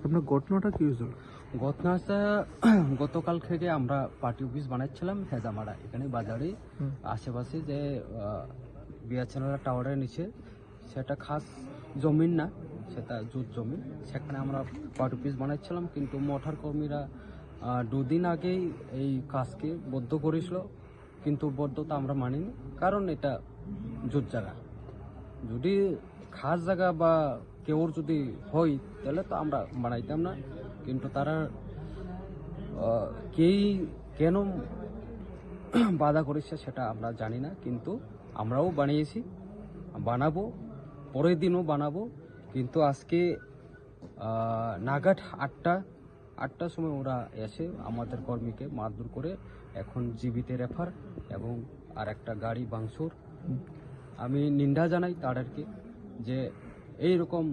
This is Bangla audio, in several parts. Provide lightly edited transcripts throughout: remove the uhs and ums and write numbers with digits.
আপনার ঘটনাটা কি হয়েছিল? ঘটনাটা গতকাল থেকে আমরা পার্টি অফিস বানাচ্ছিলাম হেজামারা এখানে বাজারে আশেপাশে যে বিয়াচনারা টাওয়ারের নিচে, সেটা খাস জমিন না, সেটা জুট জমি, সেখানে আমরা পার্টি অফিস বানাচ্ছিলাম। কিন্তু মোটর কর্মীরা দুদিন আগেই এই কাজকে বদ্ধ করেছিল, কিন্তু বদ্ধতা আমরা মানিনি, কারণ এটা জুট জায়গা। যদি খাস জায়গা বা কেউর যদি হয় তাহলে তো আমরা বানাইতাম না। কিন্তু তারা কেন বাধা করেছে সেটা আমরা জানি না, কিন্তু আমরাও বানিয়েছি, বানাবো, পরের দিনও বানাবো। কিন্তু আজকে নাগাদ আটটার সময় ওরা এসে আমাদের কর্মীকে মারধর করে এখন জীবিতে রেফার এবং আর একটা গাড়ি ভাঙচুর। আমি নিন্দা জানাই তাদেরকে যে এইরকম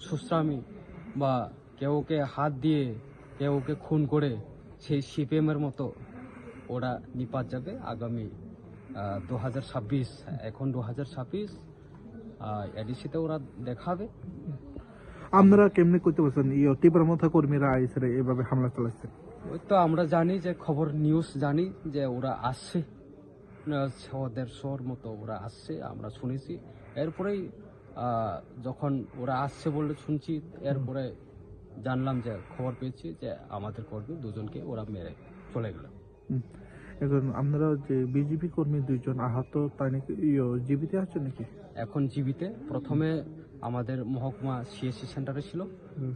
সুশ্রামী বা কেউকে হাত দিয়ে কেউকে খুন করে সেই সিপিএমের মতো ওরা নিপাত যাবে আগামী 2026। এখন 2026 এডিসিতে ওরা দেখাবে। আপনারা কেমনি করতে পারছেন টিপার মধ্যে কর্মীরা আইসে এভাবে হামলা চালাচ্ছে? ওই তো আমরা জানি যে খবর নিউজ জানি যে ওরা আসছে, ওদের শোর মতো ওরা আসছে, আমরা শুনেছি। এরপরেই যখন ওরা আসছে বলে শুনছি, এরপরে জানলাম যে খবর পেয়েছি যে আমাদের কর্মী দুজনকে ওরা মেরে চলে গেল। এখন আপনারা যে বিজেপি কর্মী দুইজন আহত, তাই নাকি জীবিতে আছে নাকি? এখন জীবিতে, প্রথমে আমাদের মহকুমা সিএসসি সেন্টারে ছিল,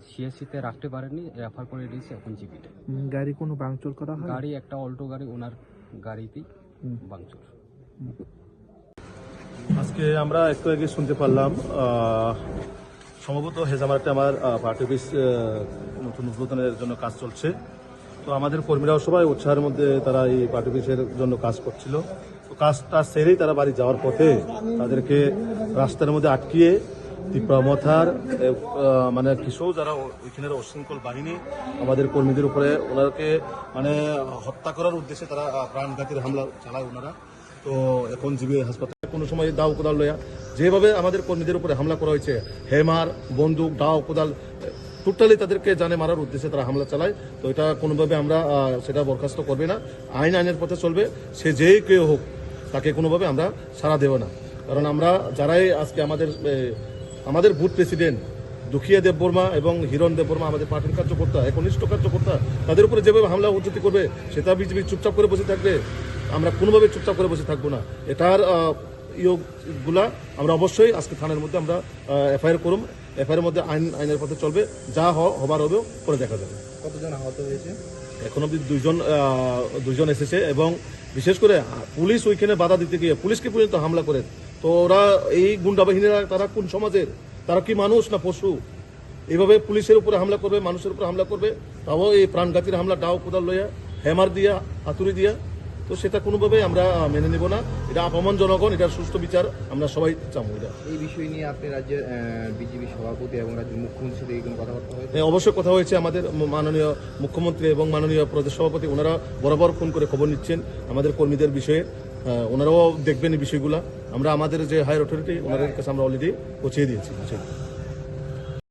সিএসসিতে রাখতে পারেনি, রেফার করে দিয়েছে, এখন জীবিতে। গাড়ি কোনো ভাঙচুর করা হয়? গাড়ি একটা অল্টো গাড়ি, ওনার গাড়িতেই ভাঙচুর। আজকে আমরা একটু আগে শুনতে পারলাম সম্ভবত হেজামারাতে আমার পার্টি অফিস নতুন উদ্বোধনের জন্য কাজ চলছে। তো আমাদের কর্মীরাও সবাই উৎসাহের মধ্যে তারা এই পার্টি অফিসের জন্য কাজ করছিল। তো কাজটা সেরেই তারা বাড়ি যাওয়ার পথে তাদেরকে রাস্তার মধ্যে আটকিয়ে তীব্রমথার মানে কিশোর যারা ওইখানের অশৃঙ্খল বাহিনী আমাদের কর্মীদের উপরে ওনাকে মানে হত্যা করার উদ্দেশ্যে তারা প্রাণঘাতীর হামলা চালায় ওনারা। তো এখন জিবি হাসপাতালে কোনো সময় দাও কোদাল লয়া যেভাবে আমাদের কর্মীদের উপরে হামলা করা হয়েছে, হেমার, বন্দুক, দাও কোদাল, টোটালি তাদেরকে জানে মারার উদ্দেশ্যে তারা হামলা চালায়। তো এটা কোনোভাবে আমরা সেটা বরখাস্ত করবে না, আইনের পথে চলবে। সে যেই কেউ হোক তাকে কোনোভাবে আমরা সাড়া দেব না। কারণ আমরা যারাই আজকে আমাদের বুথ প্রেসিডেন্ট দুখিয়া দেববর্মা এবং হিরণ দেববর্মা আমাদের পার্টির কার্যকর্তা, একনিষ্ঠ কার্যকর্তা, তাদের উপরে যেভাবে হামলা উদ্ধতি করবে সেটা বিজেপি চুপচাপ করে বসে থাকবে? আমরা কোনোভাবে চুপচাপ করে বসে থাকবো না। এটার ইয়েগুলা আমরা অবশ্যই আজকে থানার মধ্যে আমরা এফআইআর করুম। এফআইআর মধ্যে আইনের পথে চলবে, যা হবার হবেও পরে দেখা যাবে। কতজন আহত হয়েছে? এখন অব্দি দুইজন এসেছে এবং বিশেষ করে পুলিশ ওইখানে বাধা দিতে গিয়ে পুলিশকে পর্যন্ত হামলা করে। তো ওরা এই গুন্ডা বাহিনীরা তারা কোন সমাজের? তারা কি মানুষ না পশু? এইভাবে পুলিশের উপরে হামলা করবে, মানুষের উপরে হামলা করবে, তাও এই প্রাণঘাতীর হামলা ডাও কোদাল লইয়া, হ্যামার দিয়া, হাতুড়ি দিয়া। তো সেটা কোনোভাবেই আমরা মেনে নেব না। এটা অপমান জনগণ, এটার সুষ্ঠু বিচার আমরা সবাই চাবো। এটা এই বিষয় নিয়ে আপনি রাজ্যের বিজেপি সভাপতি এবং রাজ্যের মুখ্যমন্ত্রীর সাথে কোনো কথাবার্তা হয়েছে? অবশ্যই কথা হয়েছে। আমাদের মাননীয় মুখ্যমন্ত্রী এবং মাননীয় প্রদেশ সভাপতি ওনারা বরাবর ফোন করে খবর নিচ্ছেন আমাদের কর্মীদের বিষয়ে। ওনারাও দেখবেন এই বিষয়গুলা। আমরা আমাদের যে হায়ার অথরিটি ওনাদের কাছে আমরা অলরেডি পৌঁছে দিয়েছি।